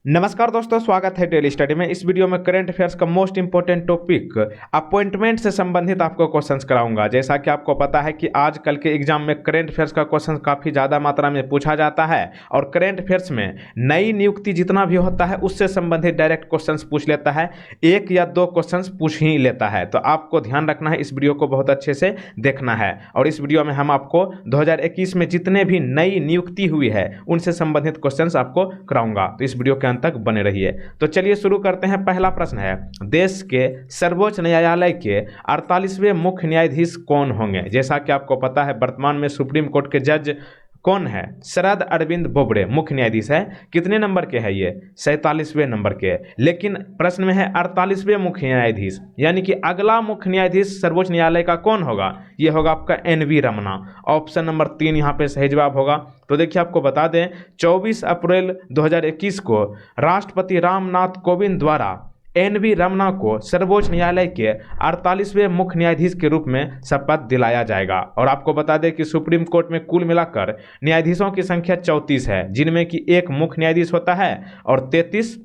नमस्कार दोस्तों, स्वागत है डेली स्टडी में। इस वीडियो में करंट अफेयर्स का मोस्ट इंपॉर्टेंट टॉपिक अपॉइंटमेंट से संबंधित आपको क्वेश्चंस कराऊंगा। जैसा कि आपको पता है कि आजकल के एग्जाम में करंट अफेयर्स का क्वेश्चन काफ़ी ज़्यादा मात्रा में पूछा जाता है और करंट अफेयर्स में नई नियुक्ति जितना भी होता है उससे संबंधित डायरेक्ट क्वेश्चंस पूछ लेता है, एक या दो क्वेश्चंस पूछ ही लेता है। तो आपको ध्यान रखना है, इस वीडियो को बहुत अच्छे से देखना है। और इस वीडियो में हम आपको 2021 में जितने भी नई नियुक्ति हुई है उनसे संबंधित क्वेश्चंस आपको कराऊंगा। तो इस वीडियो के अंत तक बने रहिए। तो चलिए शुरू करते हैं। पहला प्रश्न है, देश के सर्वोच्च न्यायालय के 48वें मुख्य न्यायाधीश कौन होंगे? जैसा कि आपको पता है वर्तमान में सुप्रीम कोर्ट के जज कौन है? शरद अरविंद बोबड़े मुख्य न्यायाधीश है। कितने नंबर के हैं ये? 47वें नंबर के। लेकिन प्रश्न में है 48वें मुख्य न्यायाधीश, यानी कि अगला मुख्य न्यायाधीश सर्वोच्च न्यायालय का कौन होगा? ये होगा आपका NV रमना। ऑप्शन नंबर 3 यहाँ पे सही जवाब होगा। तो देखिए आपको बता दें, 24 अप्रैल 2021 को राष्ट्रपति रामनाथ कोविंद द्वारा NV रमना को सर्वोच्च न्यायालय के 48वें मुख्य न्यायाधीश के रूप में शपथ दिलाया जाएगा। और आपको बता दें कि सुप्रीम कोर्ट में कुल मिलाकर न्यायाधीशों की संख्या 34 है, जिनमें कि एक मुख्य न्यायाधीश होता है और 33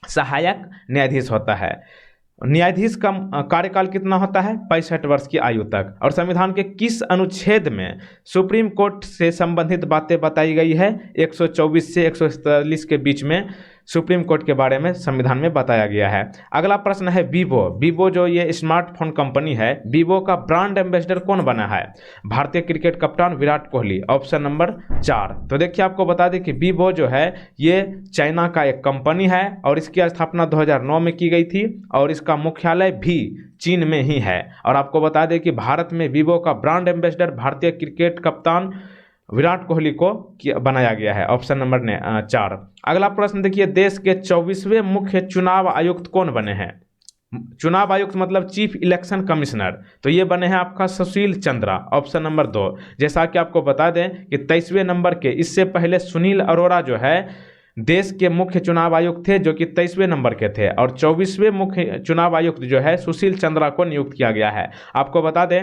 सहायक न्यायाधीश होता है। न्यायाधीश का कार्यकाल कितना होता है? 65 वर्ष की आयु तक। और संविधान के किस अनुच्छेद में सुप्रीम कोर्ट से संबंधित बातें बताई गई है? 124 से 147 के बीच में सुप्रीम कोर्ट के बारे में संविधान में बताया गया है। अगला प्रश्न है, वीवो जो ये स्मार्टफोन कंपनी है, वीवो का ब्रांड एम्बेसडर कौन बना है? भारतीय क्रिकेट कप्तान विराट कोहली। Option number 4। तो देखिए आपको बता दें कि वीवो जो है ये चाइना का एक कंपनी है और इसकी स्थापना 2009 में की गई थी और इसका मुख्यालय भी चीन में ही है। और आपको बता दें कि भारत में वीवो का ब्रांड एम्बेसडर भारतीय क्रिकेट कप्तान विराट कोहली को बनाया गया है। Option number 4। अगला प्रश्न देखिए, देश के 24वें मुख्य चुनाव आयुक्त कौन बने हैं? चुनाव आयुक्त मतलब चीफ इलेक्शन कमिश्नर। तो ये बने हैं आपका सुशील चंद्रा। Option number 2। जैसा कि आपको बता दें कि 23वें नंबर के, इससे पहले सुनील अरोड़ा जो है देश के मुख्य चुनाव आयुक्त थे, जो कि 23वें नंबर के थे, और 24वें मुख्य चुनाव आयुक्त जो है सुशील चंद्रा को नियुक्त किया गया है। आपको बता दें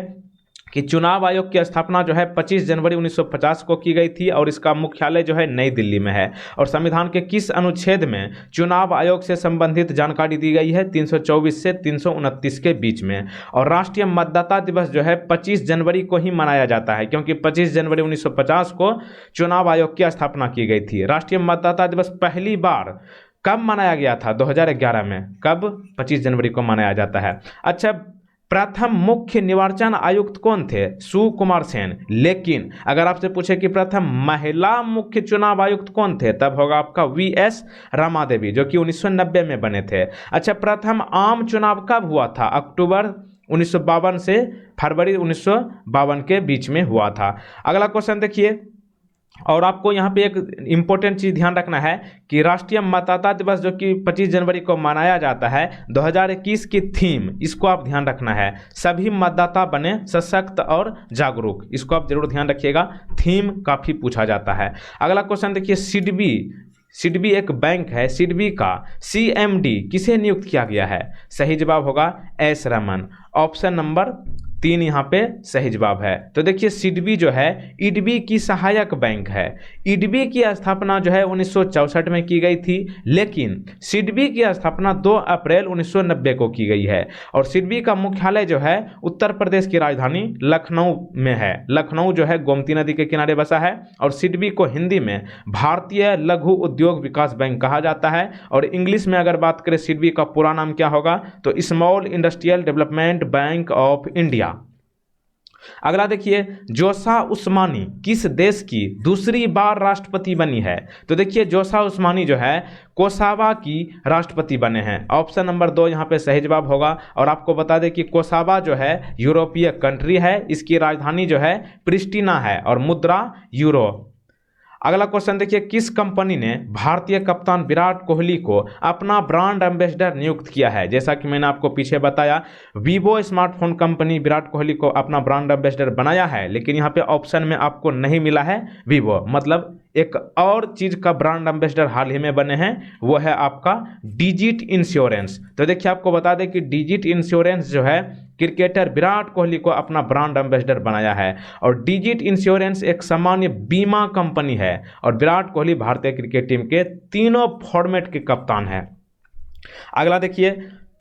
कि चुनाव आयोग की स्थापना जो है 25 जनवरी 1950 को की गई थी और इसका मुख्यालय जो है नई दिल्ली में है। और संविधान के किस अनुच्छेद में चुनाव आयोग से संबंधित जानकारी दी गई है? 324 से 329 के बीच में। और राष्ट्रीय मतदाता दिवस जो है 25 जनवरी को ही मनाया जाता है, क्योंकि 25 जनवरी 1950 को चुनाव आयोग की स्थापना की गई थी। राष्ट्रीय मतदाता दिवस पहली बार कब मनाया गया था? 2011 में। कब? 25 जनवरी को मनाया जाता है। अच्छा, प्रथम मुख्य निर्वाचन आयुक्त कौन थे? सुकुमार सेन। लेकिन अगर आपसे पूछे कि प्रथम महिला मुख्य चुनाव आयुक्त कौन थे, तब होगा आपका VS रमा देवी, जो कि 1990 में बने थे। अच्छा, प्रथम आम चुनाव कब हुआ था? अक्टूबर 1952 से फरवरी 1952 के बीच में हुआ था। अगला क्वेश्चन देखिए, और आपको यहाँ पे एक इम्पोर्टेंट चीज़ ध्यान रखना है कि राष्ट्रीय मतदाता दिवस जो कि 25 जनवरी को मनाया जाता है, 2021 की थीम, इसको आप ध्यान रखना है, सभी मतदाता बने सशक्त और जागरूक। इसको आप जरूर ध्यान रखिएगा, थीम काफ़ी पूछा जाता है। अगला क्वेश्चन देखिए, सिडबी एक बैंक है, सिडबी का CMD किसे नियुक्त किया गया है? सही जवाब होगा S रमन। ऑप्शन नंबर 3 यहाँ पे सही जवाब है। तो देखिए सिडबी जो है ईडबी की सहायक बैंक है। ईडबी की स्थापना जो है 1964 में की गई थी, लेकिन सिडबी की स्थापना 2 अप्रैल 1990 को की गई है। और सिडबी का मुख्यालय जो है उत्तर प्रदेश की राजधानी लखनऊ में है। लखनऊ जो है गोमती नदी के किनारे बसा है। और सिडबी को हिंदी में भारतीय लघु उद्योग विकास बैंक कहा जाता है। और इंग्लिश में अगर बात करें सिडबी का पूरा नाम क्या होगा, तो small industrial development bank of India. अगला देखिए, जोसा उस्मानी किस देश की दूसरी बार राष्ट्रपति बनी है? तो देखिए जोसा उस्मानी जो है कोसावा की राष्ट्रपति बने हैं। ऑप्शन नंबर 2 यहाँ पे सही जवाब होगा। और आपको बता दें कि कोसावा जो है यूरोपीय कंट्री है, इसकी राजधानी जो है प्रिस्टिना है और मुद्रा यूरो। अगला क्वेश्चन देखिए, किस कंपनी ने भारतीय कप्तान विराट कोहली को अपना ब्रांड एम्बेसडर नियुक्त किया है? जैसा कि मैंने आपको पीछे बताया, Vivo smartphone company Virat Kohli को अपना ब्रांड एम्बेसडर बनाया है, लेकिन यहाँ पे ऑप्शन में आपको नहीं मिला है वीवो। मतलब एक और चीज़ का ब्रांड एम्बेसडर हाल ही में बने हैं, वो है आपका डिजिट इंश्योरेंस। तो देखिए आपको बता दें कि डिजिट इंश्योरेंस जो है क्रिकेटर विराट कोहली को अपना ब्रांड एम्बेसडर बनाया है। और डिजिट इंश्योरेंस एक सामान्य बीमा कंपनी है और विराट कोहली भारतीय क्रिकेट टीम के तीनों फॉर्मेट के कप्तान है। अगला देखिए,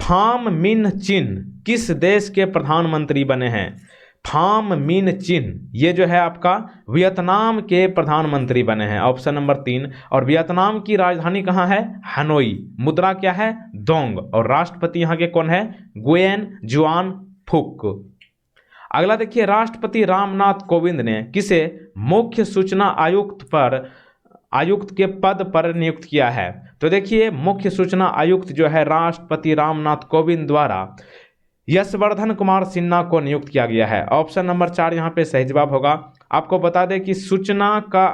फाम मिन चिन किस देश के प्रधानमंत्री बने हैं? फाम मिन चिन ये जो है आपका वियतनाम के प्रधानमंत्री बने हैं, ऑप्शन नंबर 3। और वियतनाम की राजधानी कहाँ है? हनोई। मुद्रा क्या है? दोंग। और राष्ट्रपति यहाँ के कौन है? गुयेन जुआन फुक। अगला देखिए, राष्ट्रपति रामनाथ कोविंद ने किसे मुख्य सूचना आयुक्त के पद पर नियुक्त किया है? तो देखिए, मुख्य सूचना आयुक्त जो है राष्ट्रपति रामनाथ कोविंद द्वारा यशवर्धन कुमार सिन्हा को नियुक्त किया गया है। ऑप्शन नंबर 4 यहाँ पे सही जवाब होगा। आपको बता दें कि सूचना का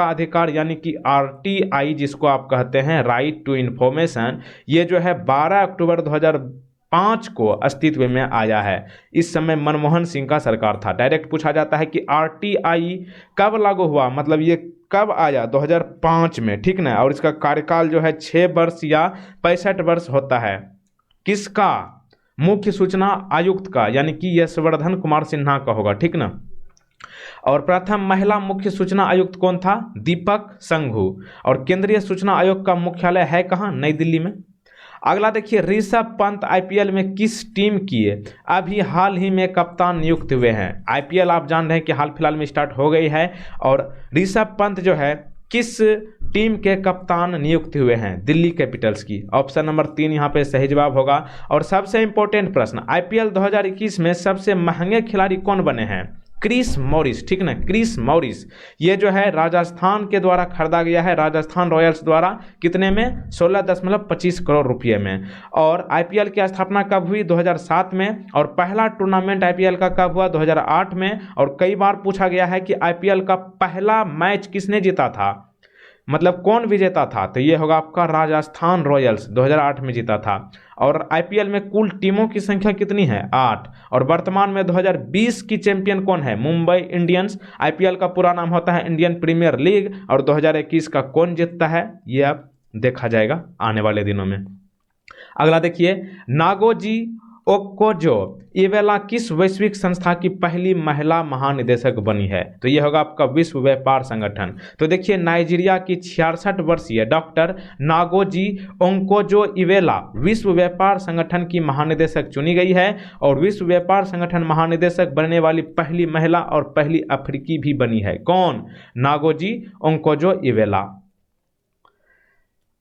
अधिकार यानी कि RTI जिसको आप कहते हैं, राइट टू इन्फॉर्मेशन, ये जो है 12 अक्टूबर 2005 को अस्तित्व में आया है। इस समय मनमोहन सिंह का सरकार था। डायरेक्ट पूछा जाता है कि RTI कब लागू हुआ, मतलब ये कब आया? 2005 में, ठीक ना। और इसका कार्यकाल जो है 6 वर्ष या 65 वर्ष होता है। किसका? मुख्य सूचना आयुक्त का, यानी कि यशवर्धन कुमार सिन्हा का होगा, ठीक ना। और प्रथम महिला मुख्य सूचना आयुक्त कौन था? दीपक संघू। और केंद्रीय सूचना आयोग का मुख्यालय है कहाँ? नई दिल्ली में। अगला देखिए, ऋषभ पंत IPL में किस टीम की अभी हाल ही में कप्तान नियुक्त हुए हैं? IPL आप जान रहे हैं कि हाल फिलहाल में स्टार्ट हो गई है और ऋषभ पंत जो है किस टीम के कप्तान नियुक्त हुए हैं? दिल्ली कैपिटल्स की। ऑप्शन नंबर 3 यहाँ पे सही जवाब होगा। और सबसे इंपॉर्टेंट प्रश्न, IPL 2021 में सबसे महंगे खिलाड़ी कौन बने हैं? क्रिस मॉरिस, ठीक ना, क्रिस मॉरिस। ये जो है राजस्थान के द्वारा खरीदा गया है, राजस्थान रॉयल्स द्वारा। कितने में? 16.25 करोड़ रुपये में। और IPL की स्थापना कब हुई? 2007 में। और पहला टूर्नामेंट IPL का कब हुआ? 2008 में। और कई बार पूछा गया है कि IPL का पहला मैच किसने जीता था, मतलब कौन विजेता था? तो ये होगा आपका राजस्थान रॉयल्स, 2008 में जीता था। और IPL में कुल टीमों की संख्या कितनी है? 8। और वर्तमान में 2020 की चैंपियन कौन है? मुंबई इंडियंस। IPL का पूरा नाम होता है इंडियन प्रीमियर लीग। और 2021 का कौन जीतता है ये अब देखा जाएगा आने वाले दिनों में। अगला देखिए, नागोजी ओकोजो इवेला किस वैश्विक संस्था की पहली महिला महानिदेशक बनी है? तो यह होगा आपका विश्व व्यापार संगठन। तो देखिए, नाइजीरिया की 66 वर्षीय डॉक्टर नागोजी ओकोजो इवेला विश्व व्यापार संगठन की महानिदेशक चुनी गई है और विश्व व्यापार संगठन महानिदेशक बनने वाली पहली महिला और पहली अफ्रीकी भी बनी है। कौन? Ngozi Okonjo Iweala.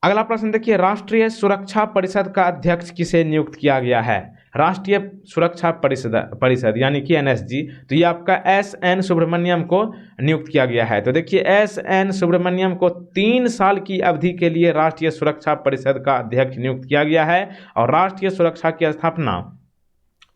अगला प्रश्न देखिए, राष्ट्रीय सुरक्षा परिषद का अध्यक्ष किसे नियुक्त किया गया है? राष्ट्रीय सुरक्षा परिषद यानी कि NSG। तो ये आपका SN सुब्रमण्यम को नियुक्त किया गया है। तो देखिए, SN सुब्रमण्यम को 3 साल की अवधि के लिए राष्ट्रीय सुरक्षा परिषद का अध्यक्ष नियुक्त किया गया है। और राष्ट्रीय सुरक्षा की स्थापना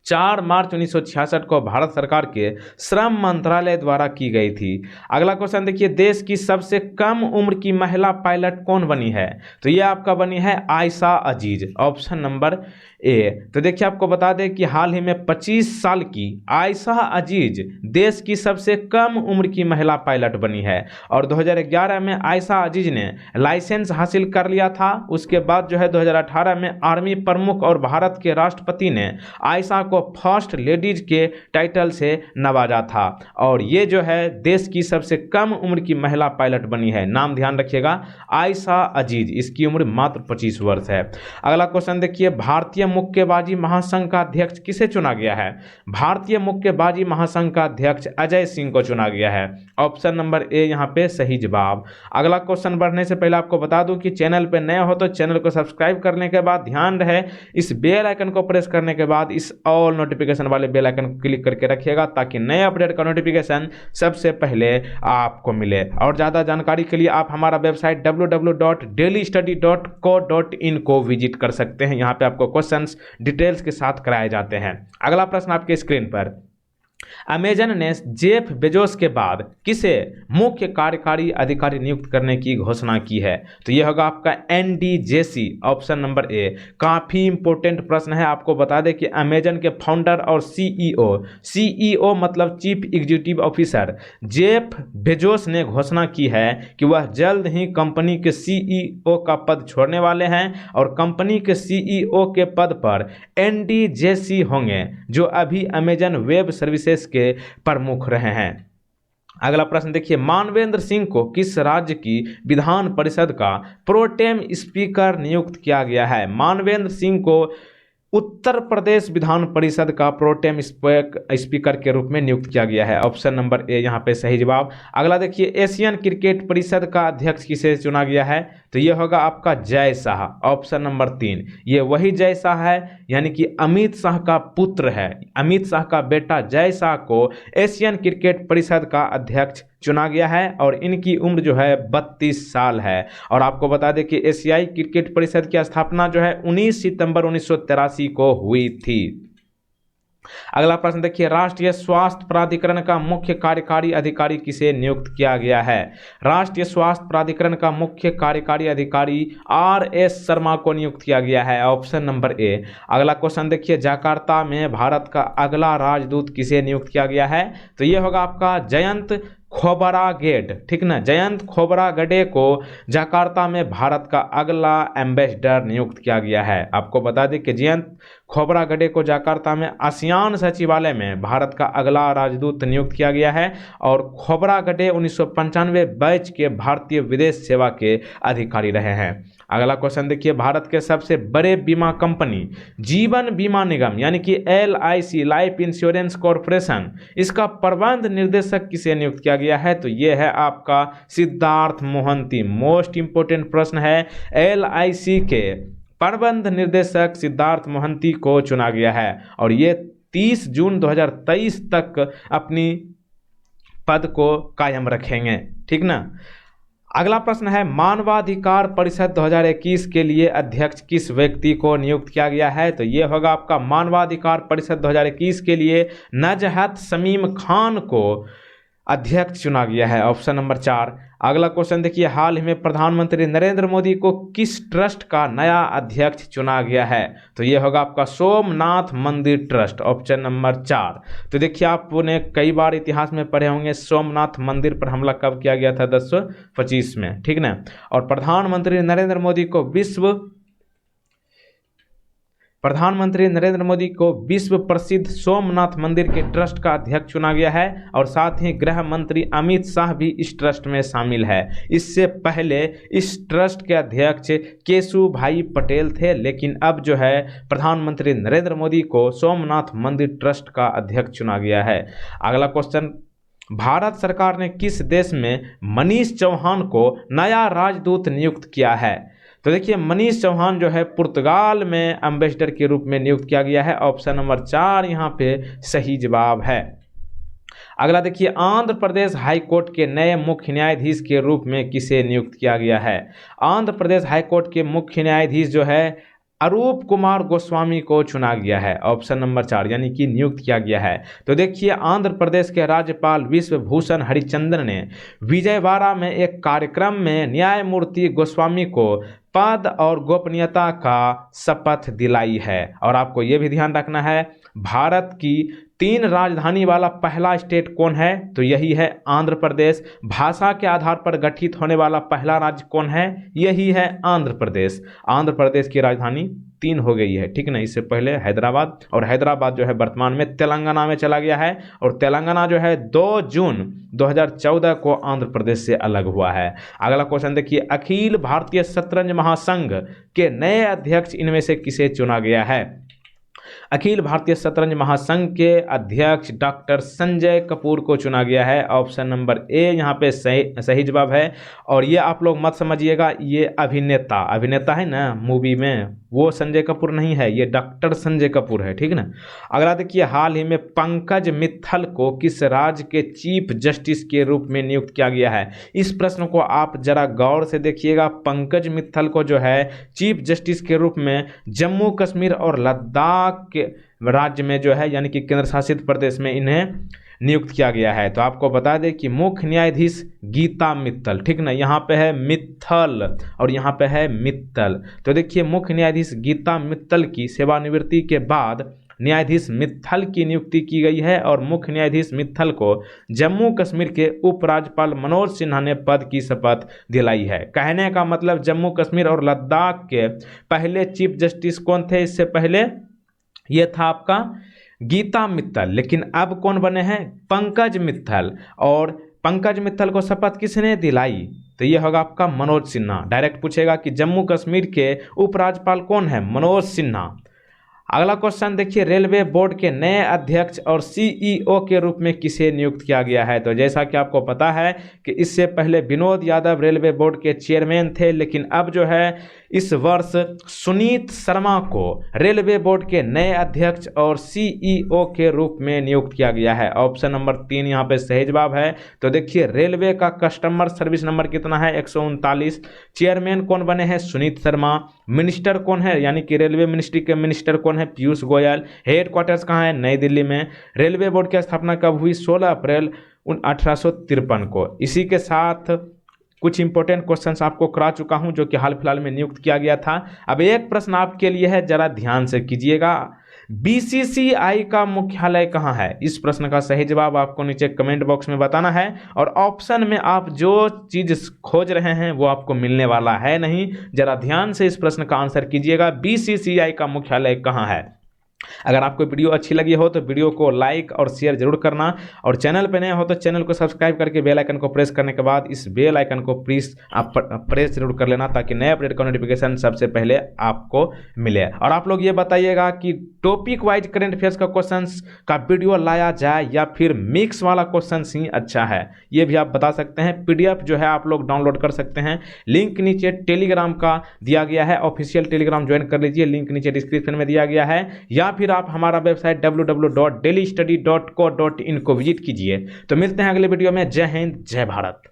4 मार्च 1966 को भारत सरकार के श्रम मंत्रालय द्वारा की गई थी। अगला क्वेश्चन देखिए, देश की सबसे कम उम्र की महिला पायलट कौन बनी है? तो ये आपका बनी है आयशा अजीज, ऑप्शन नंबर A। तो देखिए, आपको बता दें कि हाल ही में 25 साल की आयशा अजीज देश की सबसे कम उम्र की महिला पायलट बनी है। और 2011 में आयशा अजीज ने लाइसेंस हासिल कर लिया था। उसके बाद जो है 2018 में आर्मी प्रमुख और भारत के राष्ट्रपति ने आयशा को फर्स्ट लेडीज के टाइटल से नवाजा था। और ये जो है देश की सबसे कम उम्र की महिला पायलट बनी है। नाम ध्यान रखिएगा, आयशा अजीज। इसकी उम्र मात्र 25 वर्ष है। अगला क्वेश्चन देखिए, भारतीय मुक्केबाजी महासंघ का अध्यक्ष किसे चुना गया है? भारतीय मुक्केबाजी महासंघ का अध्यक्ष अजय सिंह को चुना गया है। ऑप्शन नंबर A यहाँ पे सही जवाब। अगला क्वेश्चन बढ़ने से पहले आपको बता दूं कि चैनल पे नए हो तो चैनल को सब्सक्राइब करने के बाद ध्यान रहे इस बेल आइकन को प्रेस करने के बाद इस ऑल नोटिफिकेशन वाले बेल आइकन को क्लिक करके रखिएगा ताकि नए अपडेट का नोटिफिकेशन सबसे पहले आपको मिले। और ज़्यादा जानकारी के लिए आप हमारा वेबसाइट www.dailystudy.co.in को विजिट कर सकते हैं। यहाँ पे आपको क्वेश्चंस डिटेल्स के साथ कराए जाते हैं। अगला प्रश्न आपके स्क्रीन पर, अमेजन ने जेफ बेजोस के बाद किसे मुख्य कार्यकारी अधिकारी नियुक्त करने की घोषणा की है? तो यह होगा आपका एनडीजेसी, ऑप्शन नंबर ए। काफ़ी इंपॉर्टेंट प्रश्न है। आपको बता दें कि अमेजन के फाउंडर और सीईओ मतलब chief executive officer Jeff Bezos ने घोषणा की है कि वह जल्द ही कंपनी के सीईओ का पद छोड़ने वाले हैं और कंपनी के सीईओ के पद पर एनडीजेसी होंगे, जो अभी अमेजन वेब सर्विसेज के प्रमुख रहे हैं। अगला प्रश्न देखिए, मानवेंद्र सिंह को किस राज्य की विधान परिषद का प्रोटेम स्पीकर नियुक्त किया गया है? मानवेंद्र सिंह को उत्तर प्रदेश विधान परिषद का प्रोटेम स्पीकर के रूप में नियुक्त किया गया है। ऑप्शन नंबर ए यहाँ पे सही जवाब। अगला देखिए, एशियन क्रिकेट परिषद का अध्यक्ष किसे चुना गया है? तो ये होगा आपका जय शाह, ऑप्शन नंबर 3। ये वही जय शाह है, यानी कि अमित शाह का पुत्र है। अमित शाह का बेटा जय शाह को एशियन क्रिकेट परिषद का अध्यक्ष चुना गया है और इनकी उम्र जो है 32 साल है। और आपको बता दें कि एशियाई क्रिकेट परिषद की स्थापना जो है 19 सितंबर 1983 को हुई थी। अगला प्रश्न देखिए, राष्ट्रीय स्वास्थ्य प्राधिकरण का मुख्य कार्यकारी अधिकारी किसे नियुक्त किया गया है? राष्ट्रीय स्वास्थ्य प्राधिकरण का मुख्य कार्यकारी अधिकारी आरएस शर्मा को नियुक्त किया गया है, ऑप्शन नंबर ए। अगला क्वेश्चन देखिए, जकार्ता में भारत का अगला राजदूत किसे नियुक्त किया गया है? तो यह होगा आपका जयंत खोबरागेड, ठीक ना। जयंत खोबरागडे को जकार्ता में भारत का अगला एम्बेसडर नियुक्त किया गया है। आपको बता दें कि जयंत खोबरागडे को जकार्ता में आसियान सचिवालय में भारत का अगला राजदूत नियुक्त किया गया है और खोबरागडे 1995 बैच के भारतीय विदेश सेवा के अधिकारी रहे हैं। अगला क्वेश्चन देखिए, भारत के सबसे बड़े बीमा कंपनी जीवन बीमा निगम यानी कि LIC लाइफ इंश्योरेंस कॉरपोरेशन, इसका प्रबंध निर्देशक किसे नियुक्त किया गया है? तो ये है आपका सिद्धार्थ मोहंती। मोस्ट इंपोर्टेंट प्रश्न है। LIC के प्रबंध निर्देशक सिद्धार्थ मोहंती को चुना गया है और ये 30 जून 2023 तक अपनी पद को कायम रखेंगे, ठीक ना। अगला प्रश्न है, मानवाधिकार परिषद 2021 के लिए अध्यक्ष किस व्यक्ति को नियुक्त किया गया है? तो ये होगा आपका मानवाधिकार परिषद 2021 के लिए नजहत शमीम खान को अध्यक्ष चुना गया है, ऑप्शन नंबर 4। अगला क्वेश्चन देखिए, हाल ही में प्रधानमंत्री नरेंद्र मोदी को किस ट्रस्ट का नया अध्यक्ष चुना गया है? तो ये होगा आपका सोमनाथ मंदिर ट्रस्ट, ऑप्शन नंबर 4। तो देखिए, आपने कई बार इतिहास में पढ़े होंगे सोमनाथ मंदिर पर हमला कब किया गया था? 1025 में, ठीक ना। और प्रधानमंत्री नरेंद्र मोदी को विश्व प्रसिद्ध सोमनाथ मंदिर के ट्रस्ट का अध्यक्ष चुना गया है और साथ ही गृह मंत्री अमित शाह भी इस ट्रस्ट में शामिल है। इससे पहले इस ट्रस्ट के अध्यक्ष केशुभाई पटेल थे, लेकिन अब जो है प्रधानमंत्री नरेंद्र मोदी को सोमनाथ मंदिर ट्रस्ट का अध्यक्ष चुना गया है। अगला क्वेश्चन, भारत सरकार ने किस देश में मनीष चौहान को नया राजदूत नियुक्त किया है? तो देखिए, मनीष चौहान जो है पुर्तगाल में एम्बेसडर के रूप में नियुक्त किया गया है, ऑप्शन नंबर 4 यहाँ पे सही जवाब है। अगला देखिए, आंध्र प्रदेश हाई कोर्ट के नए मुख्य न्यायाधीश के रूप में किसे नियुक्त किया गया है? आंध्र प्रदेश हाई कोर्ट के मुख्य न्यायाधीश जो है अरूप कुमार गोस्वामी को चुना गया है, ऑप्शन नंबर 4, यानी कि नियुक्त किया गया है। तो देखिए, आंध्र प्रदेश के राज्यपाल विश्वभूषण हरिचंद्रन ने विजयवाड़ा में एक कार्यक्रम में न्यायमूर्ति गोस्वामी को पद और गोपनीयता का शपथ दिलाई है। और आपको ये भी ध्यान रखना है, भारत की 3 राजधानी वाला पहला स्टेट कौन है? तो यही है आंध्र प्रदेश। भाषा के आधार पर गठित होने वाला पहला राज्य कौन है? यही है आंध्र प्रदेश। आंध्र प्रदेश की राजधानी 3 हो गई है, ठीक ना। इससे पहले हैदराबाद, और हैदराबाद जो है वर्तमान में तेलंगाना में चला गया है और तेलंगाना जो है 2 जून 2014 को आंध्र प्रदेश से अलग हुआ है। अगला क्वेश्चन देखिए, अखिल भारतीय शतरंज महासंघ के नए अध्यक्ष इनमें से किसे चुना गया है? अखिल भारतीय शतरंज महासंघ के अध्यक्ष डॉक्टर संजय कपूर को चुना गया है, ऑप्शन नंबर ए यहाँ पे सही जवाब है। और ये आप लोग मत समझिएगा ये अभिनेता है ना मूवी में, वो संजय कपूर नहीं है, ये डॉक्टर संजय कपूर है, ठीक ना। अगला देखिए, हाल ही में पंकज मित्तल को किस राज्य के चीफ जस्टिस के रूप में नियुक्त किया गया है? इस प्रश्न को आप जरा गौर से देखिएगा। पंकज मित्तल को जो है चीफ जस्टिस के रूप में जम्मू कश्मीर और लद्दाख राज्य में जो है यानी कि केंद्र शासित प्रदेश में इन्हें नियुक्त किया गया है। तो आपको बता दें कि मुख्य न्यायाधीश गीता मित्तल, ठीक ना, यहाँ पे है मित्तल और यहाँ पे है मित्तल। तो देखिए मुख्य न्यायाधीश गीता मित्तल की सेवानिवृत्ति के बाद न्यायाधीश मित्तल की नियुक्ति की गई है और मुख्य न्यायाधीश मित्तल को जम्मू कश्मीर के उपराज्यपाल मनोज सिन्हा ने पद की शपथ दिलाई है। कहने का मतलब जम्मू कश्मीर और लद्दाख के पहले चीफ जस्टिस कौन थे? इससे पहले ये था आपका गीता मित्तल, लेकिन अब कौन बने हैं? पंकज मित्तल। और पंकज मित्तल को शपथ किसने दिलाई? तो ये होगा आपका मनोज सिन्हा। डायरेक्ट पूछेगा कि जम्मू कश्मीर के उपराज्यपाल कौन है? मनोज सिन्हा। अगला क्वेश्चन देखिए, रेलवे बोर्ड के नए अध्यक्ष और सीईओ के रूप में किसे नियुक्त किया गया है? तो जैसा कि आपको पता है कि इससे पहले विनोद यादव रेलवे बोर्ड के चेयरमैन थे, लेकिन अब जो है इस वर्ष सुनीत शर्मा को रेलवे बोर्ड के नए अध्यक्ष और सीईओ के रूप में नियुक्त किया गया है। ऑप्शन नंबर 3 यहाँ पे सही जवाब है। तो देखिए रेलवे का कस्टमर सर्विस नंबर कितना है? 139। चेयरमैन कौन बने हैं? सुनीत शर्मा। मिनिस्टर कौन है? यानी कि रेलवे मिनिस्ट्री के मिनिस्टर कौन है? पीयूष गोयल। हेड क्वार्टर्स कहाँ है? नई दिल्ली में। रेलवे बोर्ड की स्थापना कब हुई? 16 अप्रैल 1853 को। इसी के साथ कुछ इंपॉर्टेंट क्वेश्चंस आपको करा चुका हूं जो कि हाल फिलहाल में नियुक्त किया गया था। अब एक प्रश्न आपके लिए है, जरा ध्यान से कीजिएगा। बीसीसीआई का मुख्यालय कहाँ है? इस प्रश्न का सही जवाब आपको नीचे कमेंट बॉक्स में बताना है और ऑप्शन में आप जो चीज खोज रहे हैं वो आपको मिलने वाला है नहीं। जरा ध्यान से इस प्रश्न का आंसर कीजिएगा, बीसीसीआई का मुख्यालय कहाँ है? अगर आपको वीडियो अच्छी लगी हो तो वीडियो को लाइक और शेयर जरूर करना और चैनल पे नए हो तो चैनल को सब्सक्राइब करके बेल आइकन को प्रेस करने के बाद इस बेल आइकन को प्रेस जरूर कर लेना ताकि नए अपडेट का नोटिफिकेशन सबसे पहले आपको मिले। और आप लोग ये बताइएगा कि टॉपिक वाइज करंट अफेयर्स का क्वेश्चंस का वीडियो लाया जाए या फिर मिक्स वाला क्वेश्चन ही अच्छा है, ये भी आप बता सकते हैं। पीडीएफ जो है आप लोग डाउनलोड कर सकते हैं, लिंक नीचे टेलीग्राम का दिया गया है, ऑफिशियल टेलीग्राम ज्वाइन कर लीजिए, लिंक नीचे डिस्क्रिप्शन में दिया गया है, या फिर आप हमारा वेबसाइट www.dailystudy.co.in को विजिट कीजिए। तो मिलते हैं अगले वीडियो में। जय हिंद, जय भारत।